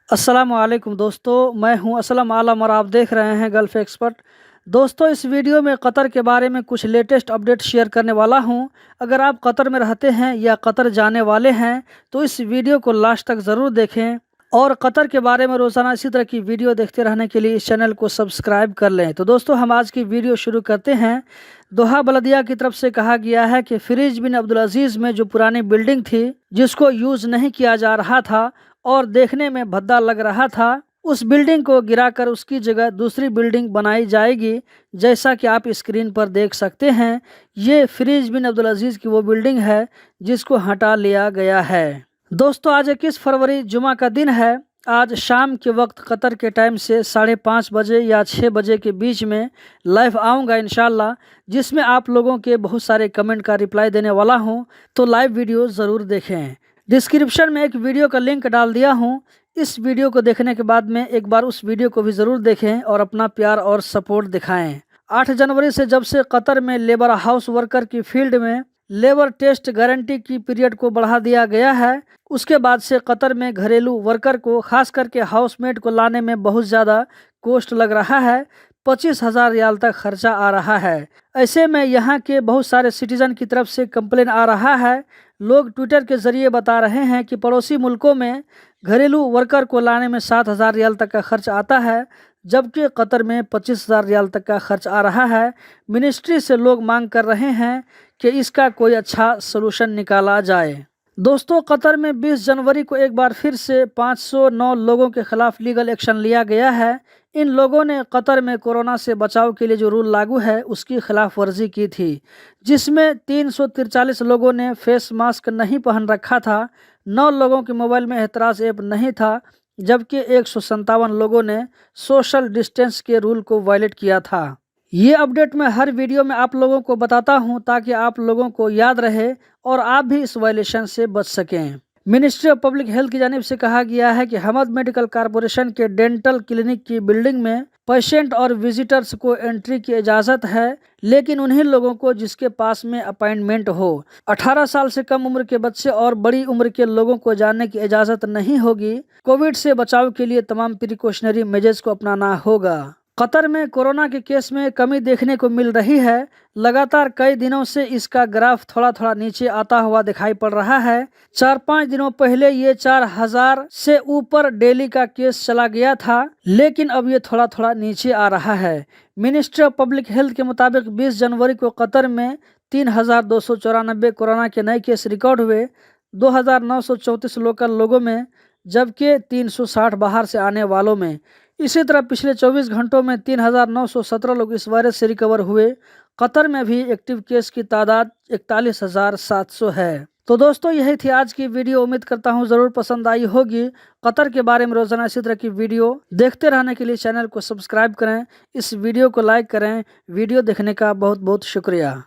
अस्सलामुअलैकुम दोस्तों, मैं हूं असलम आलम और आप देख रहे हैं गल्फ़ एक्सपर्ट। दोस्तों, इस वीडियो में कतर के बारे में कुछ लेटेस्ट अपडेट शेयर करने वाला हूं। अगर आप कतर में रहते हैं या कतर जाने वाले हैं तो इस वीडियो को लास्ट तक ज़रूर देखें और कतर के बारे में रोज़ाना इसी तरह की वीडियो देखते रहने के लिए इस चैनल को सब्सक्राइब कर लें। तो दोस्तों, हम आज की वीडियो शुरू करते हैं। दोहा बलदिया की तरफ से कहा गया है कि फिरीज बिन अब्दुल अजीज़ में जो पुरानी बिल्डिंग थी जिसको यूज़ नहीं किया जा रहा था और देखने में भद्दा लग रहा था, उस बिल्डिंग को गिराकर उसकी जगह दूसरी बिल्डिंग बनाई जाएगी। जैसा कि आप स्क्रीन पर देख सकते हैं, ये फिरीज बिन अब्दुल अजीज़ की वो बिल्डिंग है जिसको हटा लिया गया है। दोस्तों, आज 21 फरवरी जुमा का दिन है। आज शाम के वक्त कतर के टाइम से 5:30 बजे या 6 बजे के बीच में लाइव आऊँगा इंशाल्लाह, जिसमें आप लोगों के बहुत सारे कमेंट का रिप्लाई देने वाला हूँ। तो लाइव वीडियो ज़रूर देखें। डिस्क्रिप्शन में एक वीडियो का लिंक डाल दिया हूँ। इस वीडियो को देखने के बाद में एक बार उस वीडियो को भी ज़रूर देखें और अपना प्यार और सपोर्ट दिखाएं। 8 जनवरी से जब से कतर में लेबर हाउस वर्कर की फील्ड में लेबर टेस्ट गारंटी की पीरियड को बढ़ा दिया गया है, उसके बाद से कतर में घरेलू वर्कर को खास करके हाउसमेट को लाने में बहुत ज़्यादा कॉस्ट लग रहा है। 25,000 रियाल तक खर्चा आ रहा है। ऐसे में यहाँ के बहुत सारे सिटीजन की तरफ से कंप्लेन आ रहा है। लोग ट्विटर के जरिए बता रहे हैं कि पड़ोसी मुल्कों में घरेलू वर्कर को लाने में 7,000 रियाल तक का खर्च आता है, जबकि कतर में 25,000 रियाल तक का खर्च आ रहा है। मिनिस्ट्री से लोग मांग कर रहे हैं कि इसका कोई अच्छा सलूशन निकाला जाए। दोस्तों, कतर में 20 जनवरी को एक बार फिर से 509 लोगों के खिलाफ लीगल एक्शन लिया गया है। इन लोगों ने कतर में कोरोना से बचाव के लिए जो रूल लागू है उसकी खिलाफ वर्जी की थी, जिसमें 343 लोगों ने फेस मास्क नहीं पहन रखा था, 9 लोगों के मोबाइल में एहतराज ऐप नहीं था, जबकि 157 लोगों ने सोशल डिस्टेंस के रूल को वायलेट किया था। ये अपडेट मैं हर वीडियो में आप लोगों को बताता हूं ताकि आप लोगों को याद रहे और आप भी इस वायलेशन से बच सकें। मिनिस्ट्री ऑफ पब्लिक हेल्थ की जानिब से कहा गया है कि हमद मेडिकल कॉरपोरेशन के डेंटल क्लिनिक की बिल्डिंग में पेशेंट और विजिटर्स को एंट्री की इजाज़त है, लेकिन उन्हीं लोगों को जिसके पास में अपॉइंटमेंट हो। 18 साल से कम उम्र के बच्चे और बड़ी उम्र के लोगों को जाने की इजाज़त नहीं होगी। कोविड से बचाव के लिए तमाम प्रिकॉशनरी मेजर्स को अपनाना होगा। कतर में कोरोना के केस में कमी देखने को मिल रही है। लगातार कई दिनों से इसका ग्राफ थोड़ा थोड़ा नीचे आता हुआ दिखाई पड़ रहा है। 4-5 दिनों पहले ये 4,000 से ऊपर डेली का केस चला गया था, लेकिन अब ये थोड़ा थोड़ा नीचे आ रहा है। मिनिस्ट्री ऑफ पब्लिक हेल्थ के मुताबिक 20 जनवरी को कतर में 3,294 कोरोना के नए केस रिकॉर्ड हुए, 2,934 लोकल लोगों में, जबकि 360 बाहर से आने वालों में। इसी तरह पिछले 24 घंटों में 3,917 लोग इस वायरस से रिकवर हुए। कतर में भी एक्टिव केस की तादाद 41,700 है। तो दोस्तों, यही थी आज की वीडियो। उम्मीद करता हूँ ज़रूर पसंद आई होगी। कतर के बारे में रोज़ाना इसी तरह की वीडियो देखते रहने के लिए चैनल को सब्सक्राइब करें, इस वीडियो को लाइक करें। वीडियो देखने का बहुत बहुत शुक्रिया।